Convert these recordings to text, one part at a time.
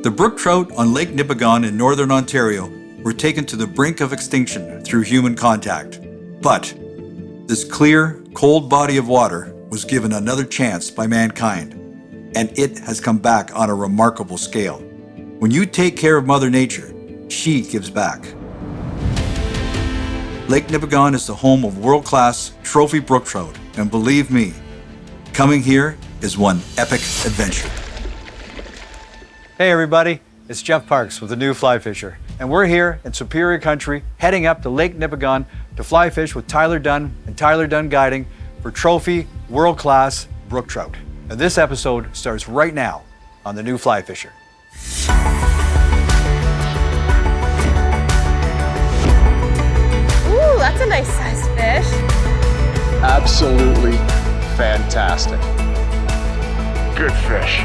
The brook trout on Lake Nipigon in northern Ontario were taken to the brink of extinction through human contact. But this clear, cold body of water was given another chance by mankind, and it has come back on a remarkable scale. When you take care of Mother Nature, she gives back. Lake Nipigon is the home of world-class trophy brook trout, and believe me, coming here is one epic adventure. Hey everybody, it's Jeff Parks with the New Fly Fisher, and we're here in Superior Country heading up to Lake Nipigon to fly fish with Tyler Dunn and Tyler Dunn Guiding for trophy world-class brook trout. And this episode starts right now on the New Fly Fisher. Ooh, that's a nice sized fish. Absolutely fantastic. Good fish.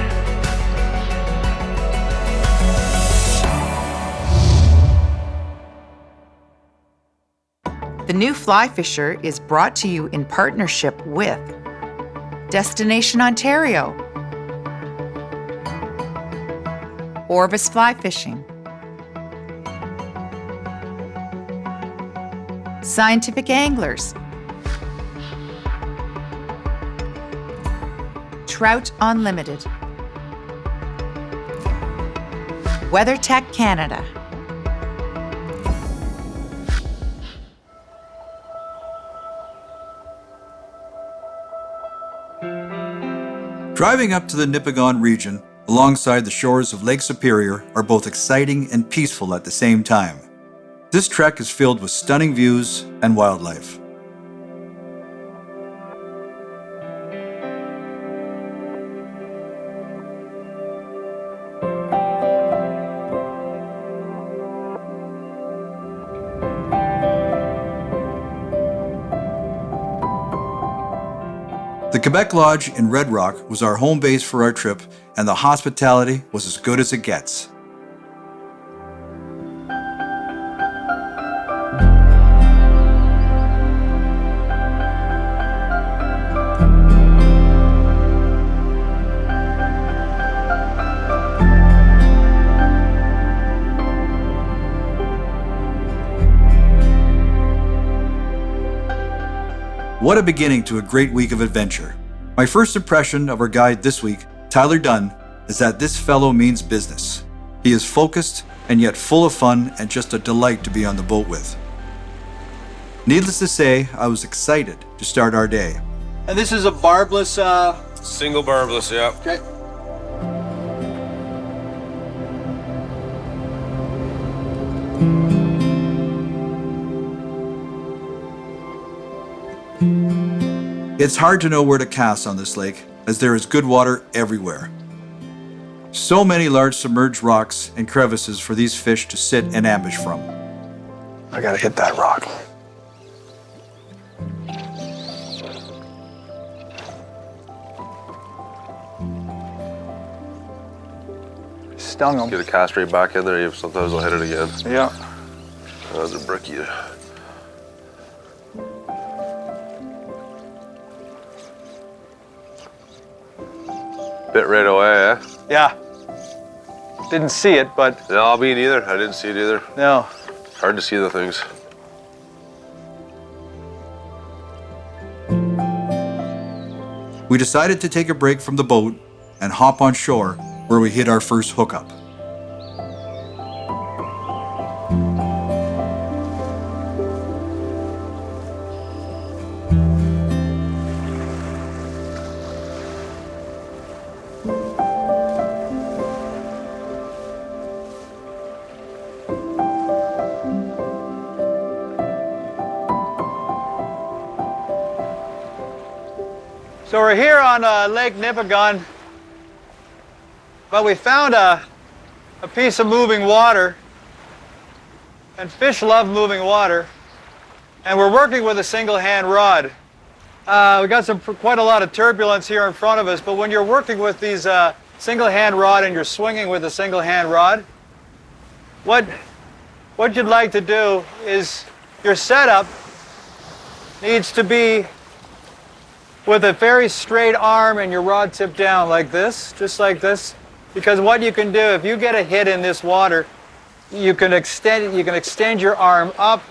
The New Fly Fisher is brought to you in partnership with Destination Ontario, Orvis Fly Fishing, Scientific Anglers, Trout Unlimited, WeatherTech Canada. Driving up to the Nipigon region alongside the shores of Lake Superior are both exciting and peaceful at the same time. This trek is filled with stunning views and wildlife. The Quebec Lodge in Red Rock was our home base for our trip, and the hospitality was as good as it gets. What a beginning to a great week of adventure. My first impression of our guide this week, Tyler Dunn, is that this fellow means business. He is focused and yet full of fun and just a delight to be on the boat with. Needless to say, I was excited to start our day. And this is a barbless, Single barbless, yeah. Okay. It's hard to know where to cast on this lake, as there is good water everywhere. So many large submerged rocks and crevices for these fish to sit and ambush from. I gotta hit that rock. Stung him. Get a cast right back in there, sometimes I'll hit it again. Yeah. That's a brookie. Bit right away, eh? Yeah. Didn't see it, but No, me neither. I didn't see it either. no. Hard to see the things. We decided to take a break from the boat and hop on shore where we hit our first hookup. So we're here on Lake Nipigon, but we found a piece of moving water, and fish love moving water, and we're working with a single hand rod. We got quite a lot of turbulence here in front of us, but when you're working with these single hand rod and you're swinging with a single hand rod, what you'd like to do is your setup needs to be with a very straight arm and your rod tip down like this, just like this. Because what you can do, if you get a hit in this water, you can extend your arm up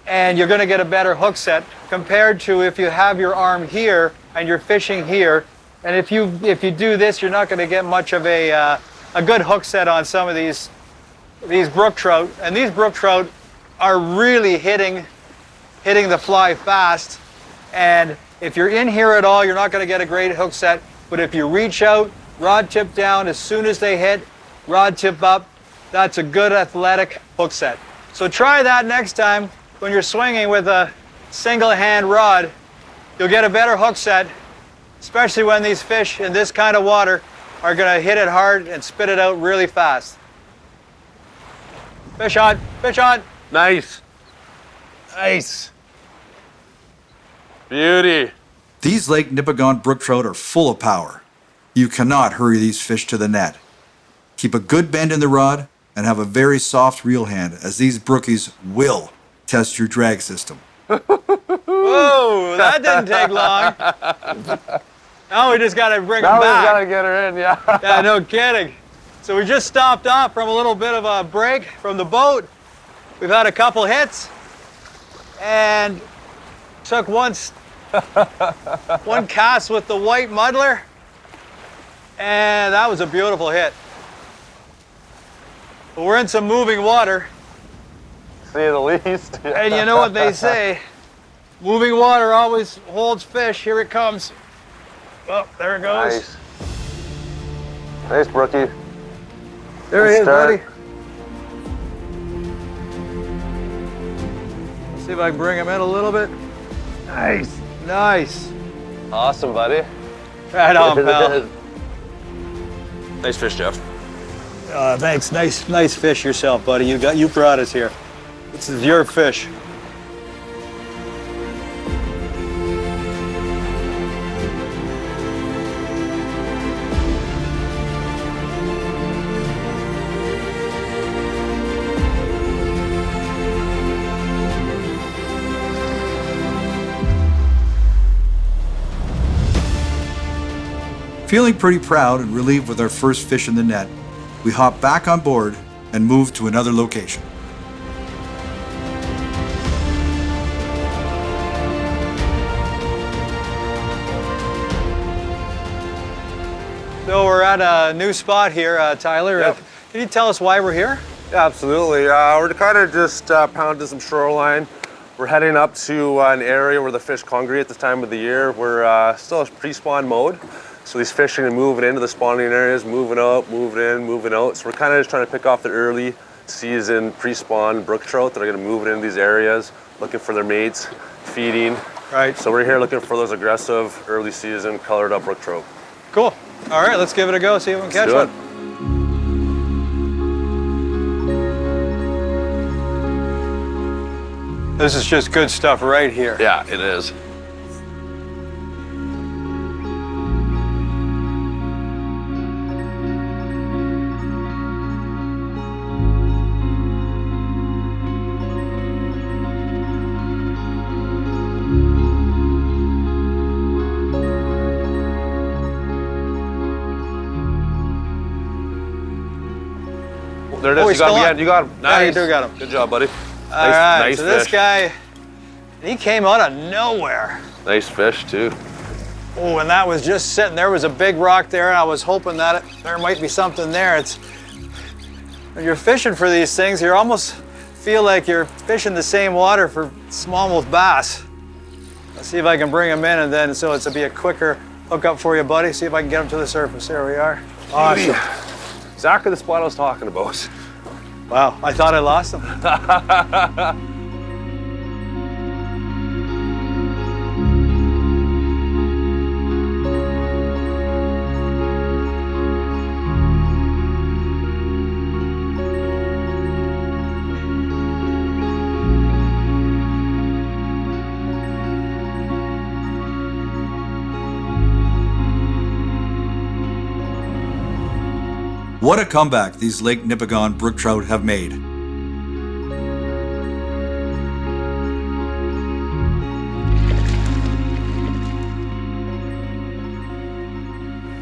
and you're going to get a better hook set compared to if you have your arm here and you're fishing here. And if you do this, you're not going to get much of a good hook set on some of these brook trout. And these brook trout are really hitting the fly fast. And if you're in here at all, you're not going to get a great hook set. But if you reach out, rod tip down, as soon as they hit, rod tip up, that's a good athletic hook set. So try that next time when you're swinging with a single hand rod. You'll get a better hook set, especially when these fish in this kind of water are going to hit it hard and spit it out really fast. Fish on, fish on. Nice. Nice. Beauty. These Lake Nipigon brook trout are full of power. You cannot hurry these fish to the net. Keep a good bend in the rod and have a very soft reel hand, as these brookies will test your drag system. Whoa, that didn't take long. Now we just got to bring them back. Now we got to get her in, yeah. Yeah, no kidding. So we just stopped off from a little bit of a break from the boat. We've had a couple hits and took one cast with the white muddler, and that was a beautiful hit. But we're in some moving water. See the least. And you know what they say, moving water always holds fish. Here it comes. Oh, there it goes. Nice. Nice, brookie. There he is, buddy. Let's see if I can bring him in a little bit. Nice. Nice. Awesome, buddy. Right on, pal. Nice fish, Jeff. Thanks. Nice fish yourself, buddy. You brought us here. This is your fish. Feeling pretty proud and relieved with our first fish in the net, we hopped back on board and moved to another location. So we're at a new spot here, Tyler. Yep. Can you tell us why we're here? Yeah, absolutely. We're kind of just pounding some shoreline. We're heading up to an area where the fish congregate at this time of the year. We're still in pre-spawn mode. So these fish are moving into the spawning areas, moving out, moving in, moving out. So we're kind of just trying to pick off the early season pre-spawn brook trout that are going to move into these areas, looking for their mates, feeding. Right. So we're here looking for those aggressive early season colored up brook trout. Cool. All right, let's give it a go, see if we can catch do it. one. This is just good stuff right here. Yeah, it is. There it is. Oh, You got him he's again. You got him. Nice. Yeah, you do got him. Good job, buddy. All right, nice so this fish. guy, he came out of nowhere. Nice fish, too. Oh, and that was just sitting. There was a big rock there, and I was hoping that there might be something there. It's when you're fishing for these things, you almost feel like you're fishing the same water for smallmouth bass. Let's see if I can bring them in, and then so it's to be a quicker hookup for you, buddy. See if I can get them to the surface. There we are. Awesome. Exactly the spot I was talking about. Wow, I thought I lost them. What a comeback these Lake Nipigon brook trout have made.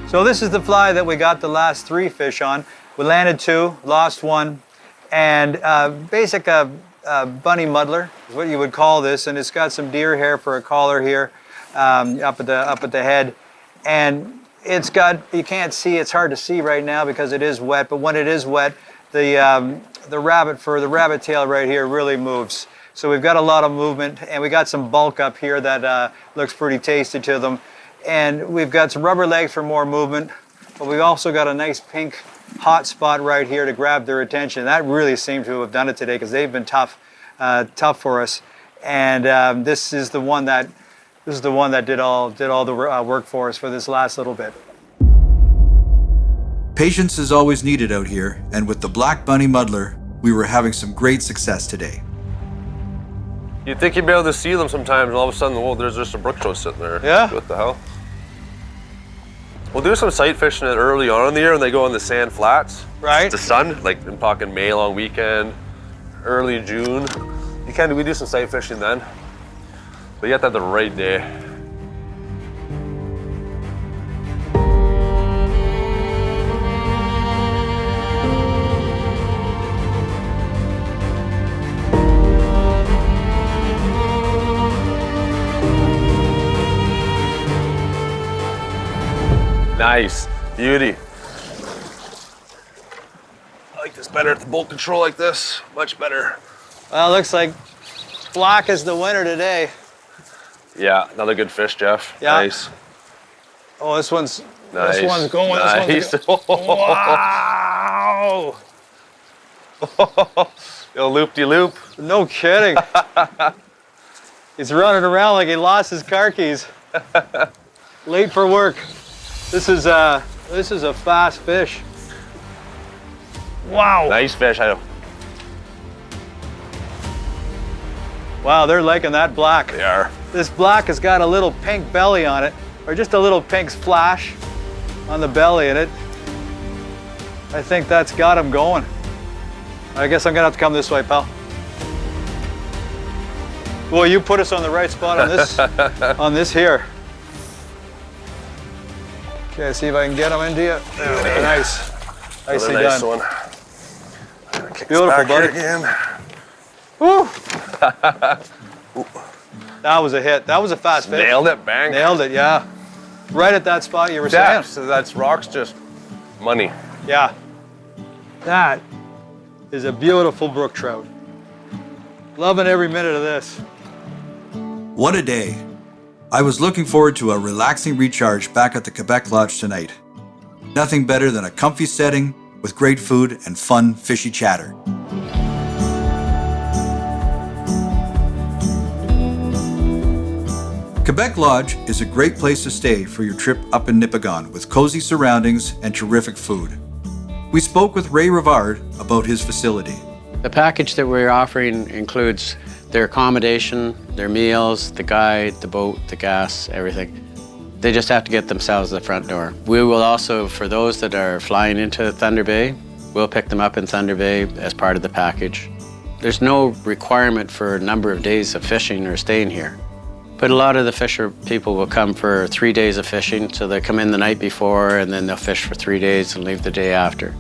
So this is the fly that we got the last 3 fish on. We landed 2, lost 1, and basic bunny muddler is what you would call this, and it's got some deer hair for a collar here, up at the head, and it's got, you can't see, it's hard to see right now because it is wet, but when it is wet, the rabbit tail right here really moves. So we've got a lot of movement, and we got some bulk up here that looks pretty tasty to them. And we've got some rubber legs for more movement, but we've also got a nice pink hot spot right here to grab their attention. That really seemed to have done it today because they've been tough for us. And this is the one that did all the work for us for this last little bit. Patience is always needed out here, and with the black bunny muddler, we were having some great success today. You'd think you'd be able to see them sometimes, and all of a sudden, oh, there's just a brook trout sitting there. Yeah. What the hell? We'll do some sight fishing early on in the year when they go on the sand flats. Right. The sun, like I'm talking May long weekend, early June. We do some sight fishing then. But you have to have the right day. Nice, beauty. I like this better at the bolt control like this, much better. Well, it looks like black is the winner today. Yeah, another good fish, Jeff. Yeah. Nice. Oh, this one's Nice. This one's going. Nice. This one's going. Wow! Yo, loop-de-loop. No kidding. He's running around like he lost his car keys. Late for work. This is a fast fish. Wow. Nice fish, I know. Wow, they're liking that black. They are. This black has got a little pink belly on it, or just a little pink splash on the belly, and I think that's got him going. I guess I'm gonna have to come this way, pal. Well, you put us on the right spot on this, on this here. Okay, see if I can get him into you. There, nice. Nicely Nice done. one. Beautiful, buddy. Again. Woo! That was a hit. That was a fast fish. Nailed it, bang. Nailed it, yeah. Right at that spot you were Yeah, saying. so that's rocks just money. Yeah. That is a beautiful brook trout. Loving every minute of this. What a day. I was looking forward to a relaxing recharge back at the Quebec Lodge tonight. Nothing better than a comfy setting with great food and fun, fishy chatter. Quebec Lodge is a great place to stay for your trip up in Nipigon with cozy surroundings and terrific food. We spoke with Ray Rivard about his facility. The package that we're offering includes their accommodation, their meals, the guide, the boat, the gas, everything. They just have to get themselves the front door. We will also, for those that are flying into Thunder Bay, we'll pick them up in Thunder Bay as part of the package. There's no requirement for a number of days of fishing or staying here. But a lot of the fisher people will come for 3 days of fishing, so they come in the night before and then they'll fish for 3 days and leave the day after.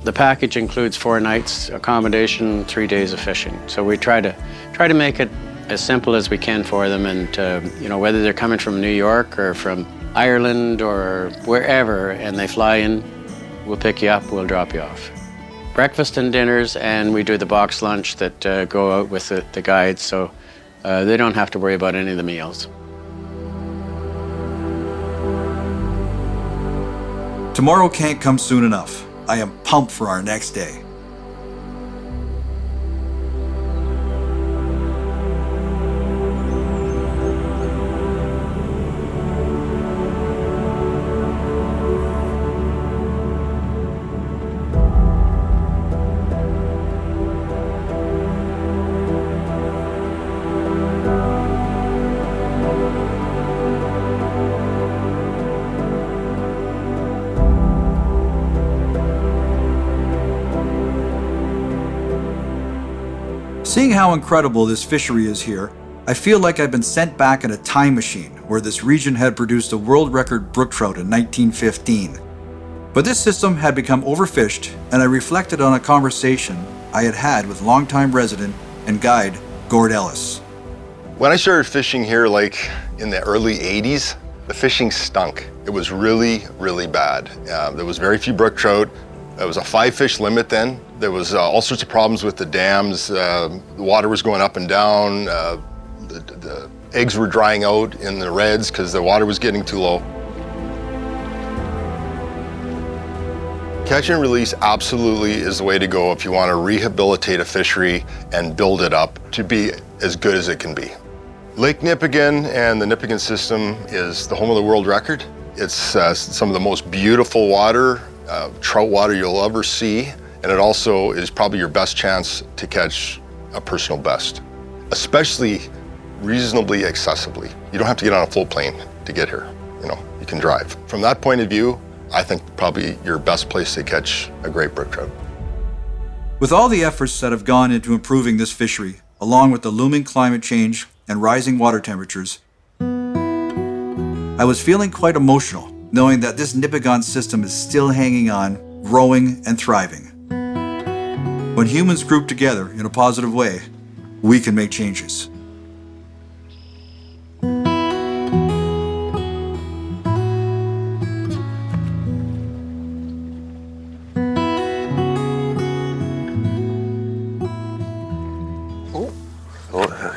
The package includes 4 nights accommodation, 3 days of fishing. So we try to make it as simple as we can for them, and you know, whether they're coming from New York or from Ireland or wherever and they fly in, we'll pick you up, we'll drop you off. Breakfast and dinners, and we do the box lunch that go out with the guides, so they don't have to worry about any of the meals. Tomorrow can't come soon enough. I am pumped for our next day. Seeing how incredible this fishery is here, I feel like I've been sent back in a time machine where this region had produced a world record brook trout in 1915. But this system had become overfished, and I reflected on a conversation I had had with longtime resident and guide Gord Ellis. When I started fishing here, like in the early 80s, the fishing stunk. It was really, really bad. There was very few brook trout. It was a 5-fish limit then. There was all sorts of problems with the dams. The water was going up and down. The eggs were drying out in the reds because the water was getting too low. Catch and release absolutely is the way to go if you want to rehabilitate a fishery and build it up to be as good as it can be. Lake Nipigon and the Nipigon system is the home of the world record. It's some of the most beautiful water, trout water you'll ever see, and it also is probably your best chance to catch a personal best, especially reasonably accessibly. You don't have to get on a full plane to get here. You can drive. From that point of view, I think probably your best place to catch a great brook trout. With all the efforts that have gone into improving this fishery, along with the looming climate change and rising water temperatures, I was feeling quite emotional knowing that this Nipigon system is still hanging on, growing and thriving. When humans group together in a positive way, we can make changes.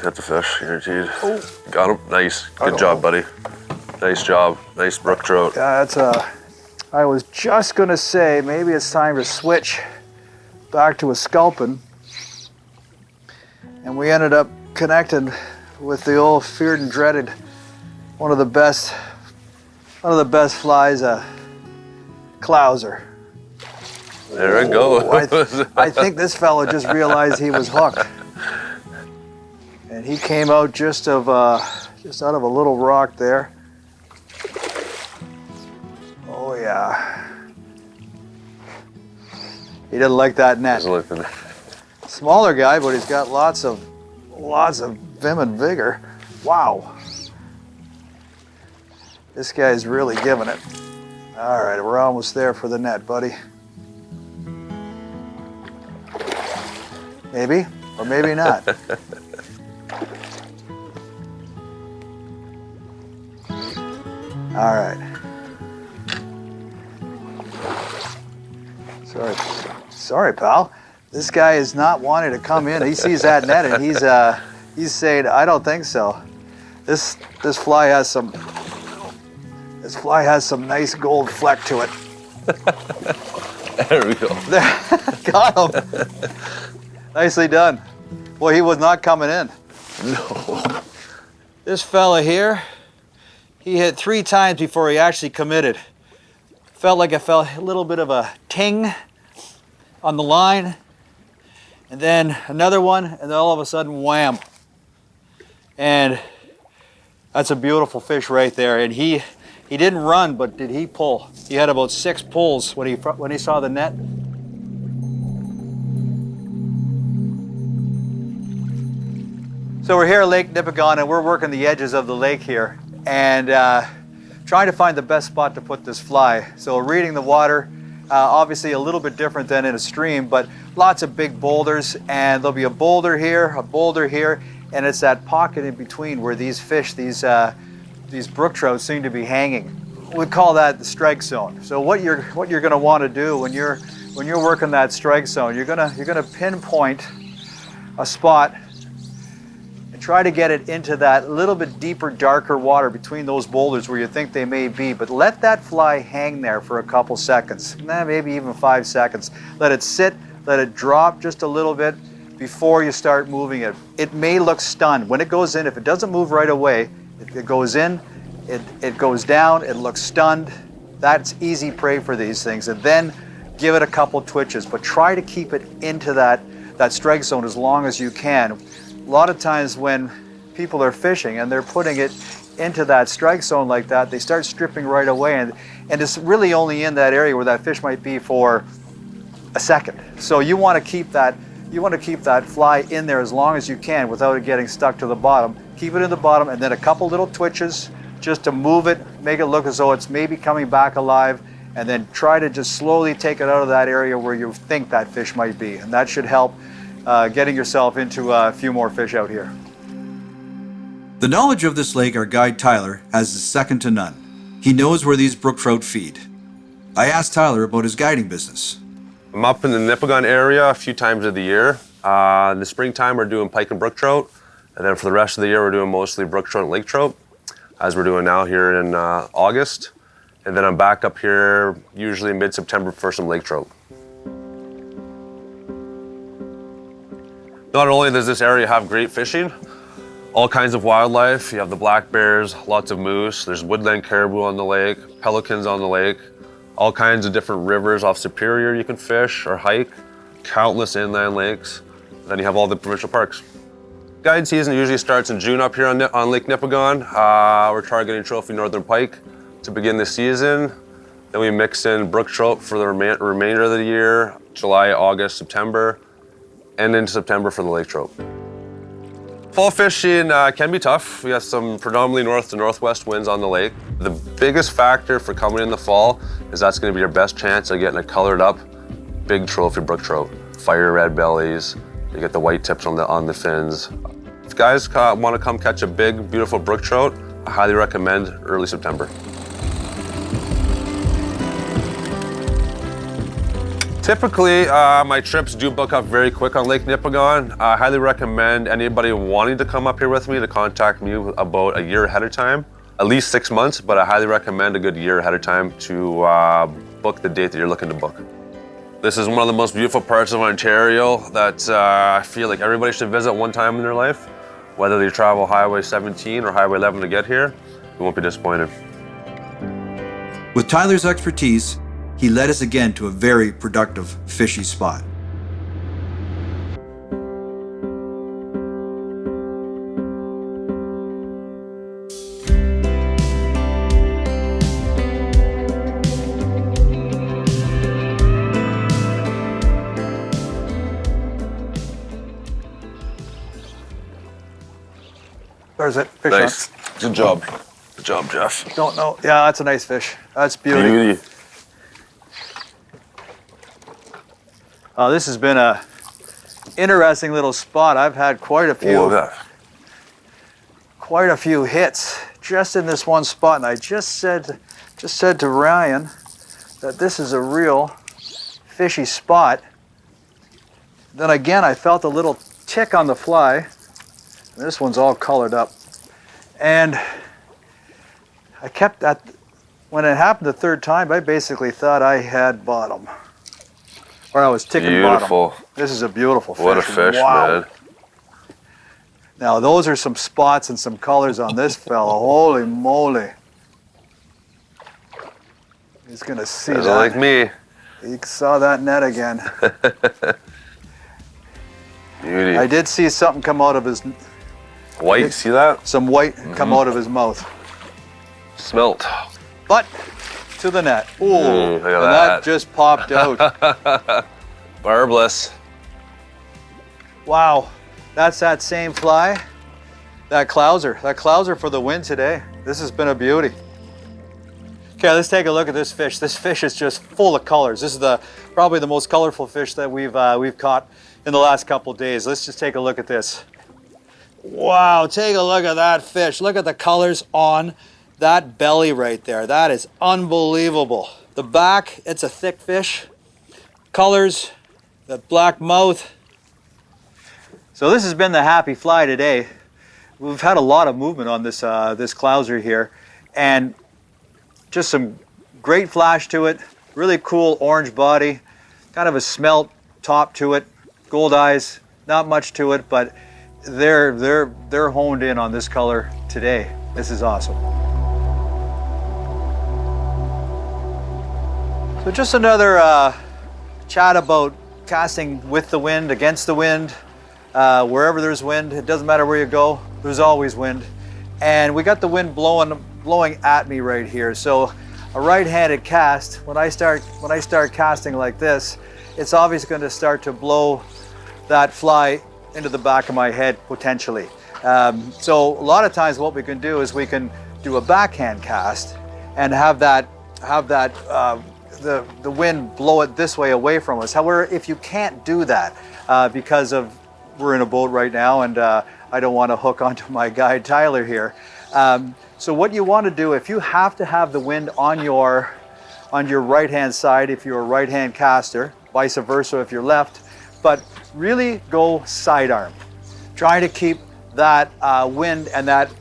Got the fish, guaranteed. Oh. Got him. Nice. Good job, buddy. Nice job. Nice brook trout. Yeah, I was just gonna say, maybe it's time to switch back to a sculpin. And we ended up connecting with the old feared and dreaded, one of the best flies, clouser. There it goes. I think this fellow just realized he was hooked. And he came out just out of a little rock there. Oh yeah. He didn't like that net. Smaller guy, but he's got lots of vim and vigor. Wow. This guy's really giving it. All right, we're almost there for the net, buddy. Maybe, or maybe not. All right. Sorry, pal. This guy is not wanting to come in. He sees that net and he's saying, "I don't think so." This fly has some nice gold fleck to it. There we go. Got him. Nicely done. Boy, he was not coming in. No. This fella here, he hit 3 times before he actually committed. Felt like it felt a little bit of a ting on the line, and then another one, and then all of a sudden, wham. And that's a beautiful fish right there. And he didn't run, but did he pull? He had about 6 pulls when he saw the net. So we're here at Lake Nipigon, and we're working the edges of the lake here, and trying to find the best spot to put this fly. So reading the water, obviously a little bit different than in a stream, but lots of big boulders, and there'll be a boulder here, and it's that pocket in between where these fish, these brook trout, seem to be hanging. We call that the strike zone. So what you're going to want to do when you're working that strike zone, you're going to pinpoint a spot. Try to get it into that little bit deeper, darker water between those boulders where you think they may be, but let that fly hang there for a couple seconds, maybe even 5 seconds. Let it sit, let it drop just a little bit before you start moving it. It may look stunned. When it goes in, if it doesn't move right away, it goes in, it goes down, it looks stunned. That's easy prey for these things. And then give it a couple twitches, but try to keep it into that strike zone as long as you can. A lot of times when people are fishing and they're putting it into that strike zone like that, they start stripping right away, and it's really only in that area where that fish might be for a second. So you want to keep that fly in there as long as you can without it getting stuck to the bottom. keep it in the bottom, and then a couple little twitches just to move it, make it look as though it's maybe coming back alive, and then try to just slowly take it out of that area where you think that fish might be. And that should help getting yourself into a few more fish out here. The knowledge of this lake our guide Tyler has is second to none. He knows where these brook trout feed. I asked Tyler about his guiding business. I'm up in the Nipigon area a few times of the year. In the springtime, we're doing pike and brook trout. And then for the rest of the year, we're doing mostly brook trout and lake trout, as we're doing now here in August. And then I'm back up here usually mid-September for some lake trout. Not only does this area have great fishing, all kinds of wildlife. You have the black bears, lots of moose, there's woodland caribou on the lake, pelicans on the lake, all kinds of different rivers off Superior you can fish or hike, countless inland lakes. Then you have all the provincial parks. Guide season usually starts in June up here on Lake Nipigon. We're targeting trophy northern pike to begin the season. Then we mix in brook trout for the remainder of the year, July, August, September, and into September for the lake trout. Fall fishing can be tough. We have some predominantly north to northwest winds on the lake. The biggest factor for coming in the fall is that's going to be your best chance of getting a colored up big trophy brook trout. Fire red bellies, you get the white tips on the fins. If guys want to come catch a big, beautiful brook trout, I highly recommend early September. Typically, my trips do book up very quick on Lake Nipigon. I highly recommend anybody wanting to come up here with me to contact me about a year ahead of time, at least 6 months, but I highly recommend a good year ahead of time to book the date that you're looking to book. This is one of the most beautiful parts of Ontario that I feel like everybody should visit one time in their life. Whether they travel Highway 17 or Highway 11 to get here, you won't be disappointed. With Tyler's expertise, he led us again to a very productive fishy spot. There's it. Fish Nice. Good job. Good job, Jeff. on. Don't know. Yeah, that's a nice fish. That's beauty. Beauty. This has been a interesting little spot. I've had quite a few hits just in this one spot, and I just said to Ryan that this is a real fishy spot. Then again, I felt a little tick on the fly. This one's all colored up, and I kept that. When it happened the third time, I basically thought I had bottom. Or I was ticking Beautiful. bottom. This is a beautiful fish. What a fish, wow. man. Now those are some spots and some colors on this fella. Holy moly. He's gonna see Doesn't that. like me. He saw that net again. Beauty. I did see something come out of his, White, see that? some white come out of his mouth. Smelt. But to the net. Ooh, look at and that. just popped out. Barbless. Wow, that's that same fly. That clouser for the win today. This has been a beauty. Okay, let's take a look at this fish. This fish is just full of colors. This is probably the most colorful fish that we've caught in the last couple days. Let's just take a look at this. Wow, take a look at that fish. Look at the colors on that belly right there. That is unbelievable. The back, it's a thick fish. Colors, that black mouth. So this has been the happy fly today. We've had a lot of movement on this this clouser here, and just some great flash to it. Really cool orange body, kind of a smelt top to it. Gold eyes, not much to it, but they're honed in on this color today. This is awesome. So just another chat about casting with the wind, against the wind, wherever there's wind. It doesn't matter where you go, there's always wind. And we got the wind blowing at me right here. So a right-handed cast, when I start casting like this, it's obviously going to start to blow that fly into the back of my head potentially. So a lot of times what we can do is we can do a backhand cast and have the wind blow it this way away from us. However, if you can't do that because we're in a boat right now and I don't want to hook onto my guide Tyler here. So what you want to do, if you have to have the wind on your right hand side if you're a right hand caster, vice versa if you're left, but really go sidearm. Trying to keep that wind and that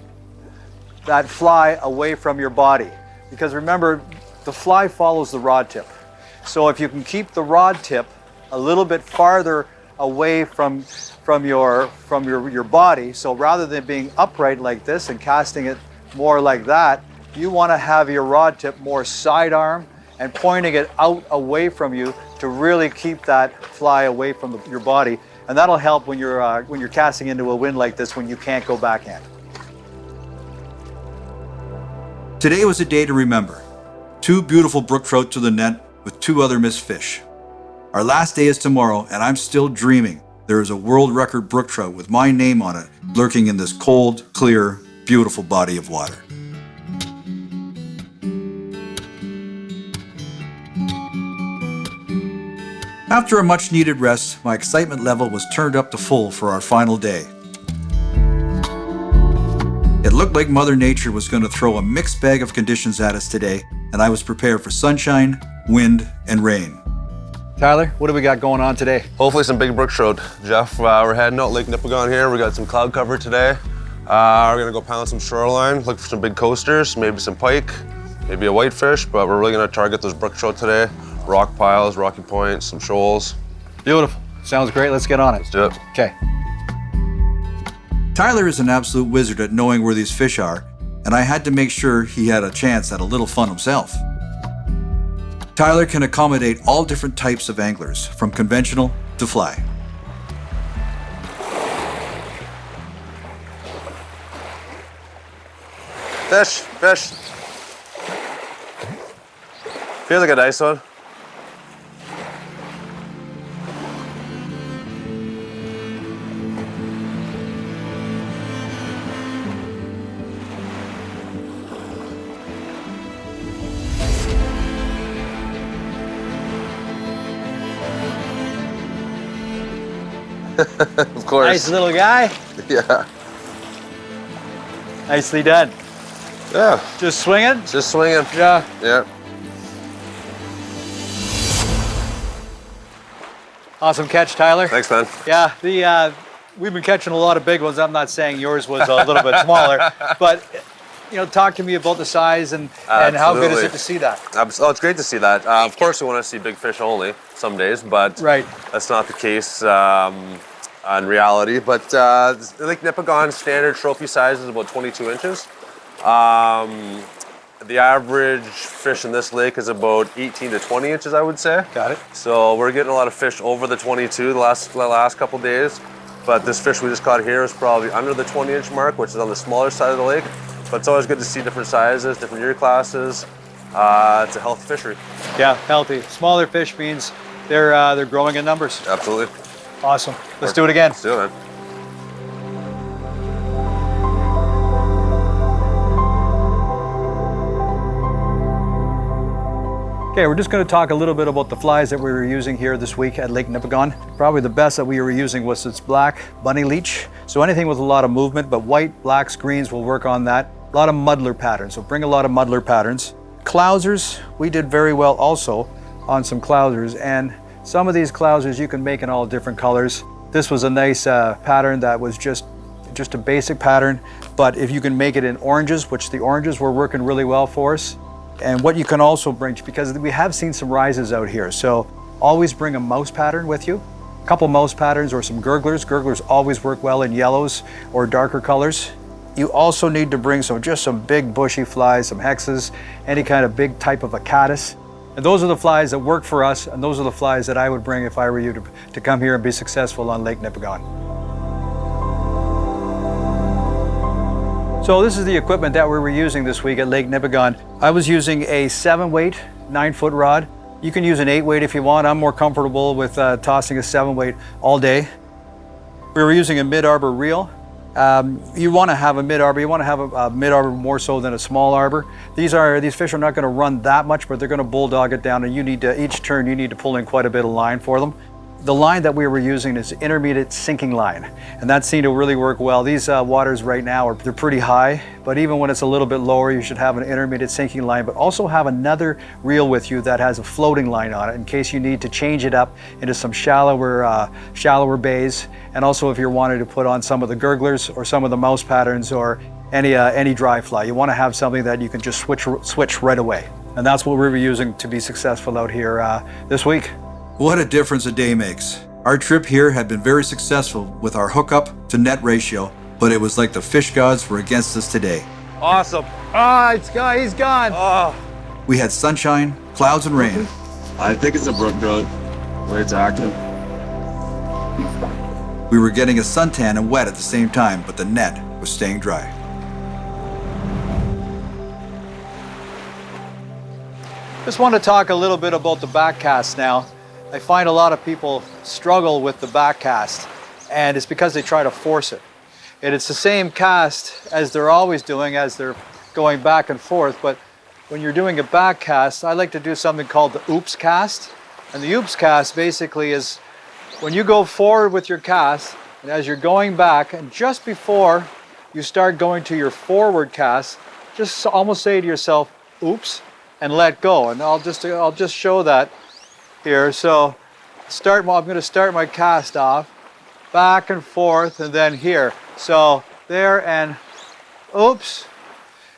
fly away from your body. Because remember, the fly follows the rod tip. So if you can keep the rod tip a little bit farther away from your body, so rather than being upright like this and casting it more like that, you want to have your rod tip more sidearm and pointing it out away from you to really keep that fly away from your body. And that'll help when you're casting into a wind like this when you can't go backhand. Today was a day to remember. 2 beautiful brook trout to the net with 2 other missed fish. Our last day is tomorrow, and I'm still dreaming there is a world record brook trout with my name on it lurking in this cold, clear, beautiful body of water. After a much needed rest, my excitement level was turned up to full for our final day. It looked like Mother Nature was going to throw a mixed bag of conditions at us today, and I was prepared for sunshine, wind, and rain. Tyler, what do we got going on today? Hopefully some big brook trout. Jeff, we're heading out Lake Nipigon here. We got some cloud cover today. We're gonna go pound some shoreline, look for some big coasters, maybe some pike, maybe a whitefish, but we're really gonna target those brook trout today. Rock piles, rocky points, some shoals. Beautiful. Sounds great. Let's get on it. Let's do it. Okay. Tyler is an absolute wizard at knowing where these fish are, and I had to make sure he had a chance at a little fun himself. Tyler can accommodate all different types of anglers, from conventional to fly. Fish, fish. Feels like a nice one. Of course. Nice little guy. Yeah. Nicely done. Yeah. Just swinging? Just swinging. Yeah. Yeah. Awesome catch, Tyler. Thanks, man. Yeah, we've been catching a lot of big ones. I'm not saying yours was a little bit smaller, but talk to me about the size and how good is it to see that? Oh, it's great to see that. Of course, we want to see big fish only some days, but right. That's not the case in reality. But Lake Nipigon standard trophy size is about 22 inches. The average fish in this lake is about 18 to 20 inches, I would say. Got it. So we're getting a lot of fish over the 22 the last couple days. But this fish we just caught here is probably under the 20-inch mark, which is on the smaller side of the lake. But it's always good to see different sizes, different year classes. It's a healthy fishery. Yeah, healthy. Smaller fish means they're growing in numbers. Absolutely. Awesome. Let's do it again. Let's do it, man. Okay, we're just going to talk a little bit about the flies that we were using here this week at Lake Nipigon. Probably the best that we were using was this black bunny leech. So anything with a lot of movement, but white, blacks, greens will work on that. A lot of muddler patterns, so bring a lot of muddler patterns. Clousers, we did very well also on some clousers, and some of these clousers you can make in all different colors. This was a nice pattern that was just a basic pattern, but if you can make it in oranges, which the oranges were working really well for us. And what you can also bring, because we have seen some rises out here, so always bring a mouse pattern with you. A couple mouse patterns or some gurglers. Gurglers always work well in yellows or darker colors. You also need to bring just some big bushy flies, some hexes, any kind of big type of a caddis. And those are the flies that work for us, and those are the flies that I would bring if I were you to come here and be successful on Lake Nipigon. So this is the equipment that we were using this week at Lake Nipigon. I was using a 7-weight, 9-foot rod. You can use an 8-weight if you want. I'm more comfortable with tossing a 7-weight all day. We were using a mid-arbor reel. You want to have a mid-arbor. You want to have a mid-arbor more so than a small arbor. These fish are not going to run that much, but they're going to bulldog it down, and you need to, each turn, you need to pull in quite a bit of line for them. The line that we were using is intermediate sinking line, and that seemed to really work well. These waters right now they're pretty high, but even when it's a little bit lower, you should have an intermediate sinking line, but also have another reel with you that has a floating line on it in case you need to change it up into some shallower bays, and also if you're wanting to put on some of the gurglers or some of the mouse patterns or any dry fly. You want to have something that you can just switch right away, and that's what we were using to be successful out here this week. What a difference a day makes. Our trip here had been very successful with our hookup to net ratio, but it was like the fish gods were against us today. Awesome. Ah, he's gone. Oh, We had sunshine, clouds, and rain. I think it's a brook trout, where it's active. We were getting a suntan and wet at the same time, but the net was staying dry. Just want to talk a little bit about the back cast now. I find a lot of people struggle with the back cast, and it's because they try to force it. And it's the same cast as they're always doing as they're going back and forth, but when you're doing a back cast, I like to do something called the oops cast. And the oops cast basically is when you go forward with your cast, and as you're going back, and just before you start going to your forward cast, just almost say to yourself, oops, and let go. And I'll just show that here. So I'm going to start my cast off, back and forth, and then here. So there and oops,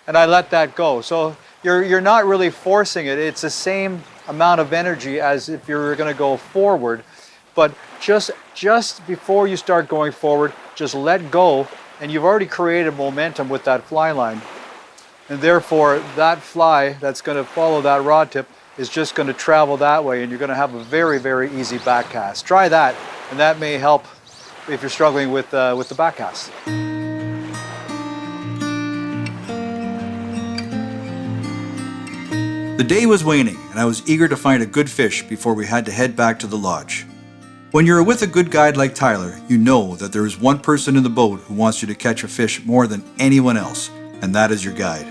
and I let that go. So you're not really forcing it. It's the same amount of energy as if you're going to go forward, but just before you start going forward, just let go, and you've already created momentum with that fly line. And therefore, that fly that's going to follow that rod tip is just going to travel that way, and you're going to have a very, very easy back cast. Try that, and that may help if you're struggling with the back cast. The day was waning, and I was eager to find a good fish before we had to head back to the lodge. When you're with a good guide like Tyler, you know that there is one person in the boat who wants you to catch a fish more than anyone else, and that is your guide.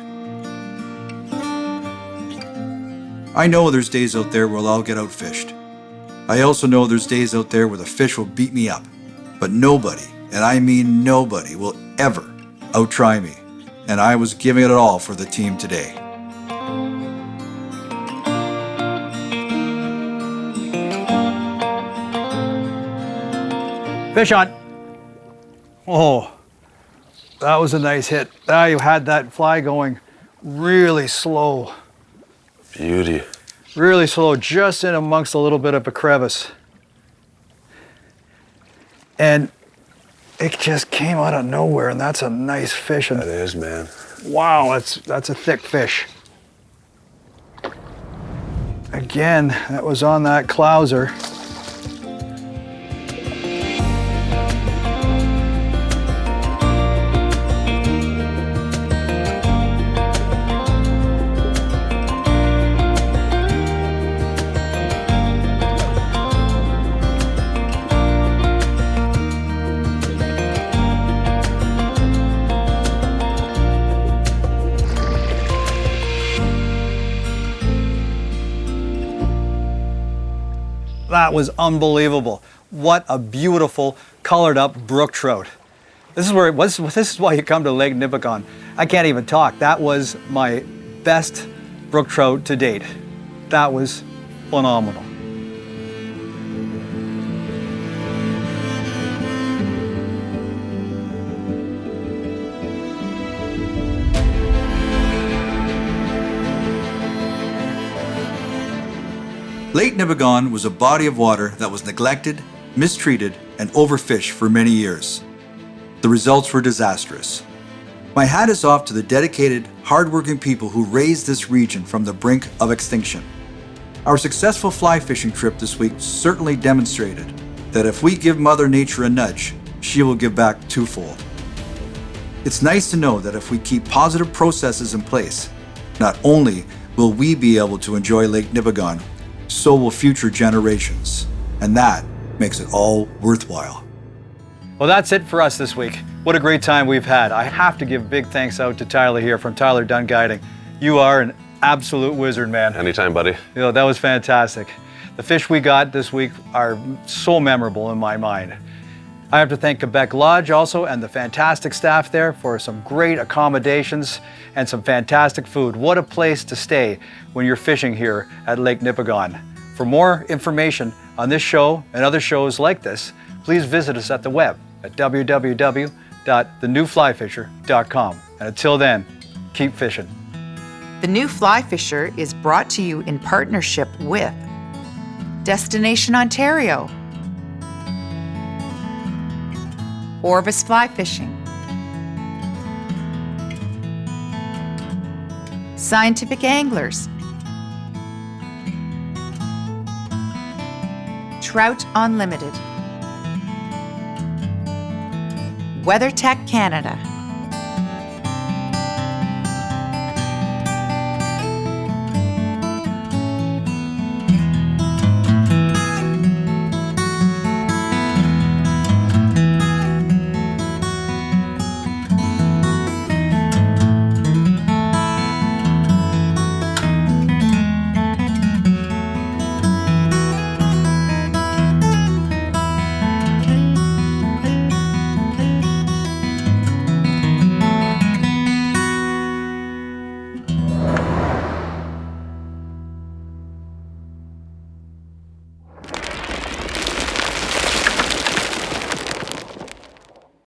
I know there's days out there where I'll get outfished. I also know there's days out there where the fish will beat me up. But nobody, and I mean nobody, will ever outtry me. And I was giving it all for the team today. Fish on. Oh, that was a nice hit. You had that fly going really slow. beauty. Really slow, just in amongst a little bit of a crevice. And it just came out of nowhere, and that's a nice fish. That is, man. Wow, that's a thick fish. Again, that was on that clouser. That was unbelievable. What a beautiful colored up brook trout. This is why you come to Lake Nipigon. I can't even talk. That was my best brook trout to date. That was phenomenal. Lake Nipigon was a body of water that was neglected, mistreated, and overfished for many years. The results were disastrous. My hat is off to the dedicated, hardworking people who raised this region from the brink of extinction. Our successful fly fishing trip this week certainly demonstrated that if we give Mother Nature a nudge, she will give back twofold. It's nice to know that if we keep positive processes in place, not only will we be able to enjoy Lake Nipigon, so will future generations. And that makes it all worthwhile. Well, that's it for us this week. What a great time we've had. I have to give big thanks out to Tyler here from Tyler Dunn Guiding. You are an absolute wizard, man. Anytime, buddy. You know, that was fantastic. The fish we got this week are so memorable in my mind. I have to thank Quebec Lodge also and the fantastic staff there for some great accommodations and some fantastic food. What a place to stay when you're fishing here at Lake Nipigon. For more information on this show and other shows like this, please visit us at the web at www.thenewflyfisher.com. And until then, keep fishing. The New Fly Fisher is brought to you in partnership with Destination Ontario, Orvis Fly Fishing, Scientific Anglers, Trout Unlimited, WeatherTech Canada,